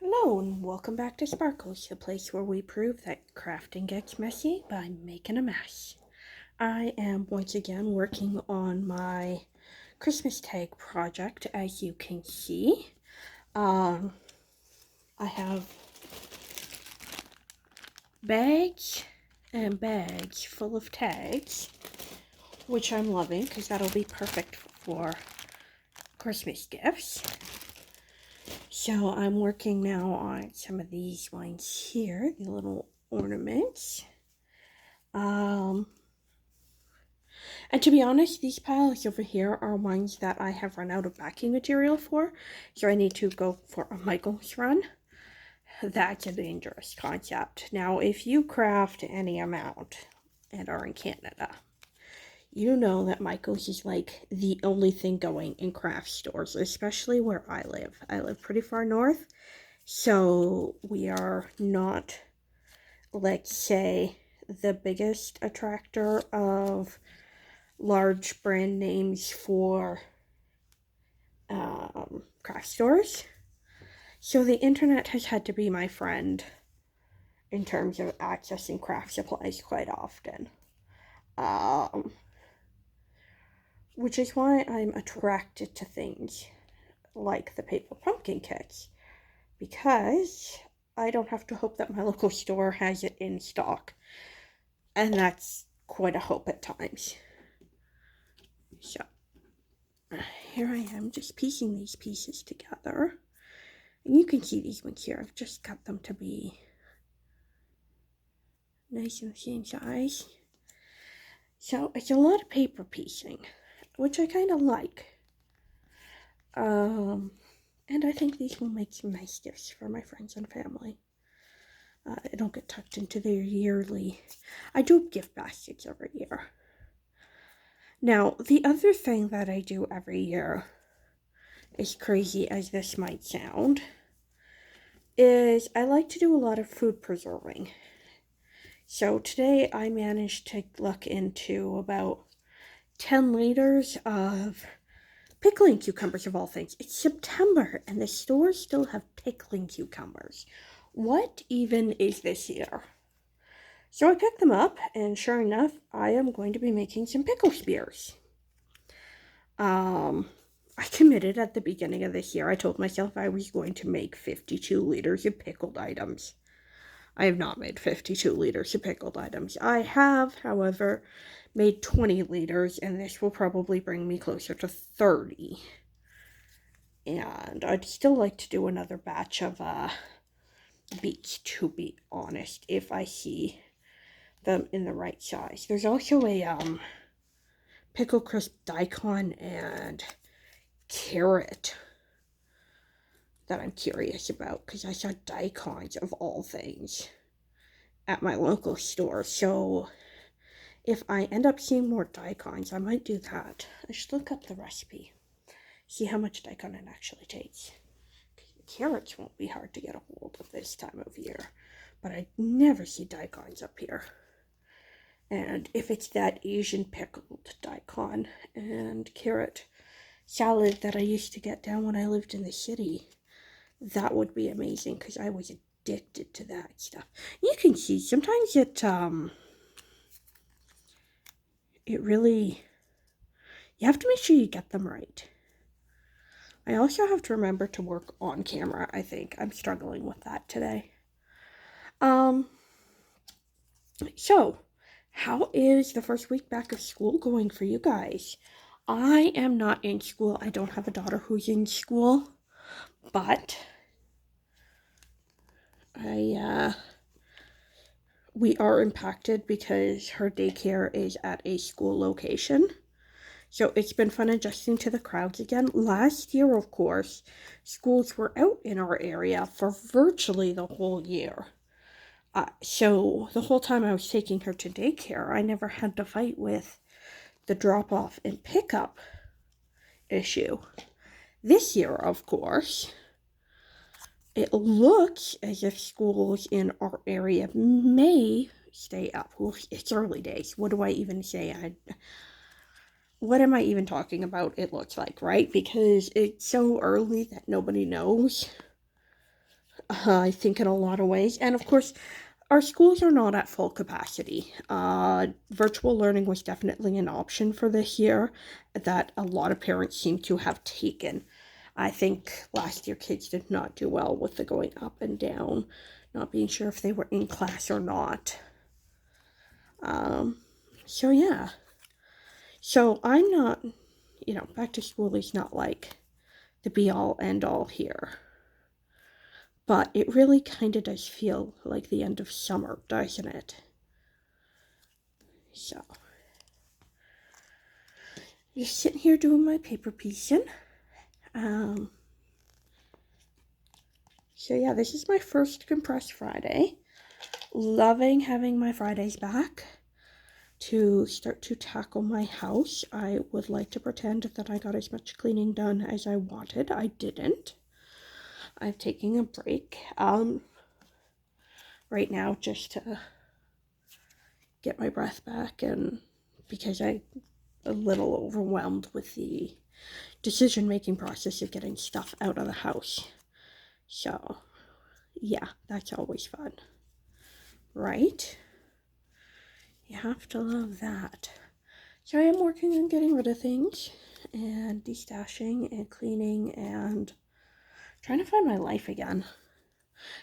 Hello and welcome back to Sparkles, the place where we prove that crafting gets messy by making a mess. I am once again working on my Christmas tag project, as you can see. Um, I have bags and bags full of tags, which I'm loving because that'll be perfect for Christmas gifts. So I'm working now on some of these ones here, the little ornaments. Um, and to be honest, these piles over here are ones that I have run out of backing material for, so I need to go for a Michaels run. That's a dangerous concept. Now, if you craft any amount and are in Canada, you know that Michaels is like the only thing going in craft stores, especially where I live. I live pretty far north, so we are not, let's say, the biggest attractor of large brand names for craft stores. So the internet has had to be my friend in terms of accessing craft supplies quite often. Um, which is why I'm attracted to things like the paper pumpkin kits, because I don't have to hope that my local store has it in stock, and that's quite a hope at times. So here I am just piecing these pieces together. And you can see these ones here. I've just cut them to be nice and the same size. So it's a lot of paper piecing, which I kind of like. And I think these will make some nice gifts for my friends and family. It'll get tucked into their yearly. I do gift baskets every year. Now, the other thing that I do every year, as crazy as this might sound, is I like to do a lot of food preserving. So today I managed to look into about 10 liters of pickling cucumbers, of all things. It's September and the stores still have pickling cucumbers. What even is this here? So I picked them up, and sure enough, I am going to be making some pickle spears. I committed at the beginning of this year. I told myself I was going to make 52 liters of pickled items. I have not made 52 liters of pickled items. I have, however, made 20 liters, and this will probably bring me closer to 30. And I'd still like to do another batch of beets, to be honest, if I see them in the right size. There's also a pickle crisp daikon and carrot that I'm curious about, because I saw daikons of all things at my local store. So if I end up seeing more daikons, I might do that. I should look up the recipe, see how much daikon it actually takes. Carrots won't be hard to get a hold of this time of year, but I never see daikons up here. And if it's that Asian pickled daikon and carrot salad that I used to get down when I lived in the city, that would be amazing, because I was addicted to that stuff. You can see sometimes it really, you have to make sure you get them right. I also have to remember to work on camera, I think. I'm struggling with that today. So, how is the first week back of school going for you guys? I am not in school. I don't have a daughter who's in school, but we are impacted because her daycare is at a school location. So it's been fun adjusting to the crowds again. Last year, of course, schools were out in our area for virtually the whole year. So the whole time I was taking her to daycare, I never had to fight with the drop off and pickup issue. This year, of course, it looks as if schools in our area may stay up. Well, it's early days. What do I even say? What am I even talking about? It looks like, right? Because it's so early that nobody knows. I think in a lot of ways. And of course, our schools are not at full capacity. Virtual learning was definitely an option for this year that a lot of parents seem to have taken. I think last year kids did not do well with the going up and down, not being sure if they were in class or not. So yeah. So I'm not, back to school is not like the be all end all here. But it really kind of does feel like the end of summer, doesn't it? So, just sitting here doing my paper piecing. So yeah, this is my first compressed Friday. Loving having my Fridays back to start to tackle my house. I would like to pretend that I got as much cleaning done as I wanted. I didn't. I'm taking a break right now just to get my breath back, and because I'm a little overwhelmed with the decision-making process of getting stuff out of the house. So, yeah, that's always fun, right? You have to love that. So I am working on getting rid of things and destashing and cleaning and trying to find my life again.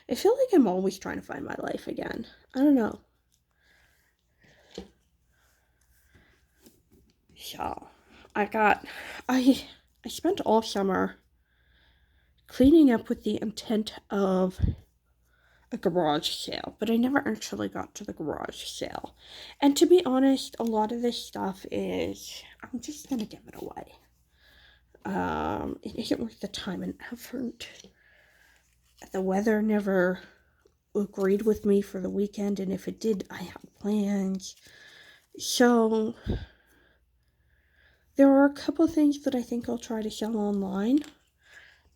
I feel like I'm always trying to find my life again. I don't know. So, I spent all summer cleaning up with the intent of a garage sale, but I never actually got to the garage sale. And to be honest, a lot of this stuff I'm just gonna give it away. It isn't worth the time and effort. The weather never agreed with me for the weekend, and if it did, I had plans. So there are a couple things that I think I'll try to sell online,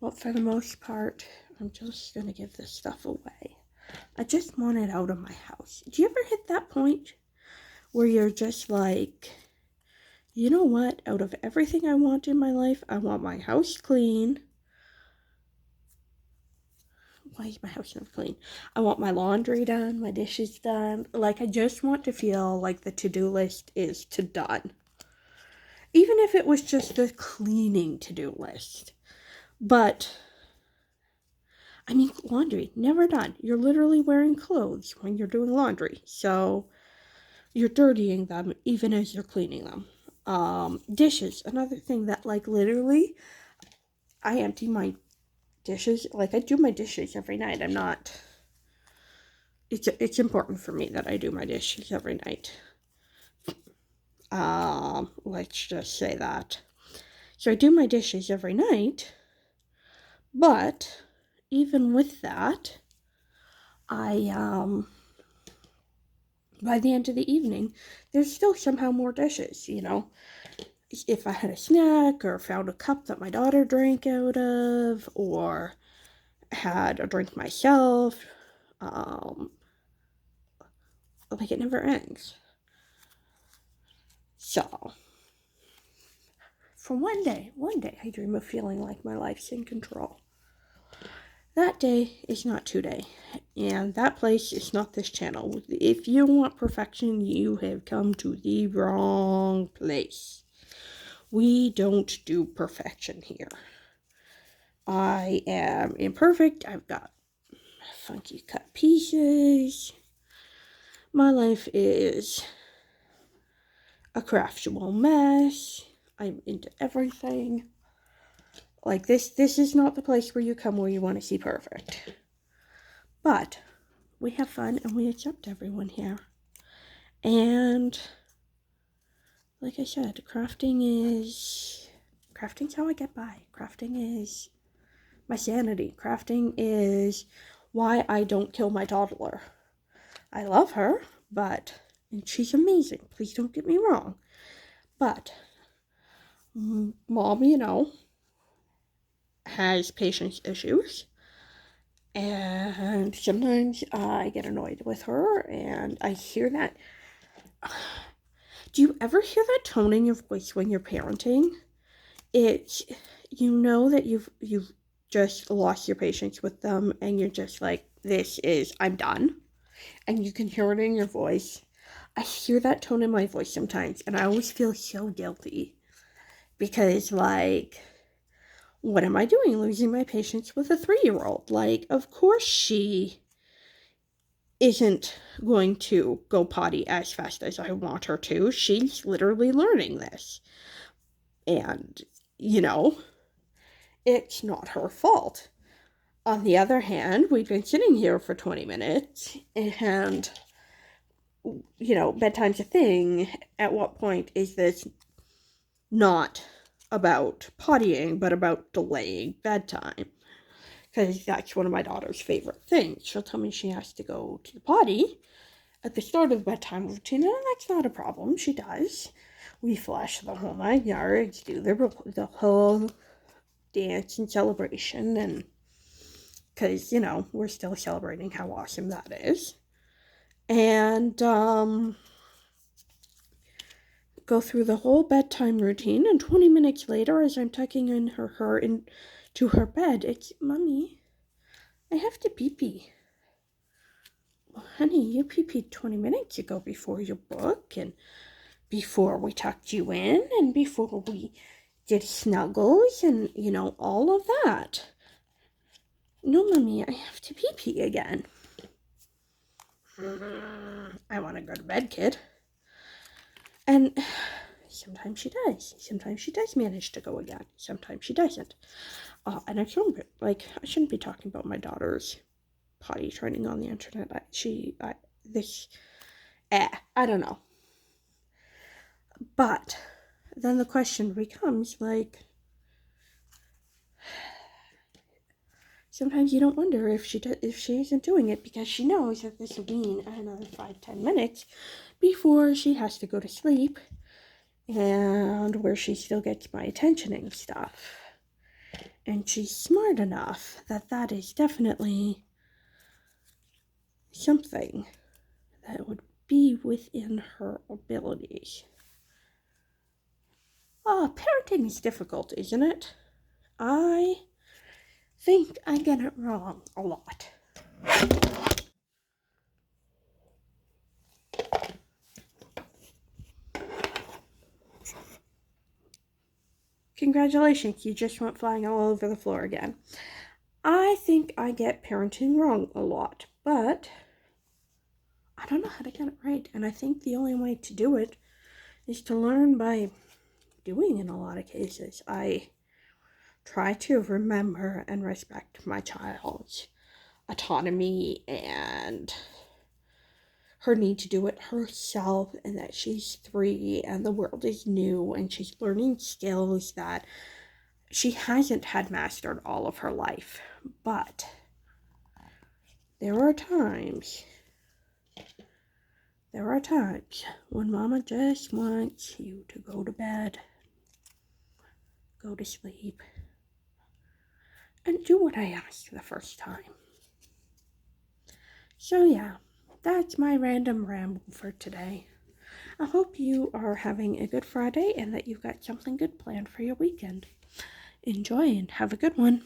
but for the most part, I'm just gonna give this stuff away. I just want it out of my house. Do you ever hit that point where you're just like, you know what? Out of everything I want in my life, I want my house clean. Why is my house never clean? I want my laundry done, my dishes done. Like, I just want to feel like the to-do list is done. Even if it was just the cleaning to-do list. But, I mean, laundry, never done. You're literally wearing clothes when you're doing laundry. So, you're dirtying them even as you're cleaning them. Dishes, another thing that, like, literally, I empty my dishes. Like, I do my dishes every night. It's important for me that I do my dishes every night. Let's just say that. So I do my dishes every night, but even with that, by the end of the evening, there's still somehow more dishes, If I had a snack or found a cup that my daughter drank out of, or had a drink myself, like, it never ends. So, for one day, I dream of feeling like my life's in control. That day is not today, and that place is not this channel. If you want perfection, you have come to the wrong place. We don't do perfection here. I am imperfect. I've got funky cut pieces. My life is a craftual mess. I'm into everything. Like, this is not the place where you come where you want to see perfect. But we have fun and we accept everyone here. And like I said, crafting's how I get by. Crafting is my sanity. Crafting is why I don't kill my toddler. I love her, and she's amazing. Please don't get me wrong. But Mom, has patience issues. And sometimes I get annoyed with her, and I hear that. Do you ever hear that tone in your voice when you're parenting? It's, that you've just lost your patience with them and you're just like, I'm done. And you can hear it in your voice. I hear that tone in my voice sometimes, and I always feel so guilty because, like, what am I doing? Losing my patience with a 3-year-old? Like, of course she isn't going to go potty as fast as I want her to. She's literally learning this. And, you know, it's not her fault. On the other hand, we've been sitting here for 20 minutes and, you know, bedtime's a thing. At what point is this not about pottying, but about delaying bedtime? Because that's one of my daughter's favorite things. She'll tell me she has to go to the potty at the start of the bedtime routine, and that's not a problem. She does. We flush the whole 9 yards, do the whole dance and celebration, and because, you know, we're still celebrating how awesome that is. And go through the whole bedtime routine, and 20 minutes later, as I'm tucking in her into her bed, it's, Mommy, I have to pee-pee. Well, honey, you pee-peed 20 minutes ago before your book, and before we tucked you in, and before we did snuggles, and, you know, all of that. No, Mommy, I have to pee-pee again. I want to go to bed, kid. And sometimes she does. Sometimes she does manage to go again. Sometimes she doesn't. And I shouldn't be talking about my daughter's potty training on the internet. I don't know. But then the question becomes, like, sometimes you don't wonder if she isn't doing it because she knows that this will mean another 5-10 minutes before she has to go to sleep, and where she still gets my attention and stuff. And she's smart enough that is definitely something that would be within her abilities. Parenting is difficult, isn't it? I think I get it wrong a lot. Congratulations, you just went flying all over the floor again. I think I get parenting wrong a lot, but I don't know how to get it right. And I think the only way to do it is to learn by doing in a lot of cases. I try to remember and respect my child's autonomy and her need to do it herself, and that she's 3 and the world is new and she's learning skills that she hasn't had mastered all of her life. But there are times when Mama just wants you to go to bed, go to sleep, and do what I asked the first time. So yeah, that's my random ramble for today. I hope you are having a good Friday and that you've got something good planned for your weekend. Enjoy and have a good one.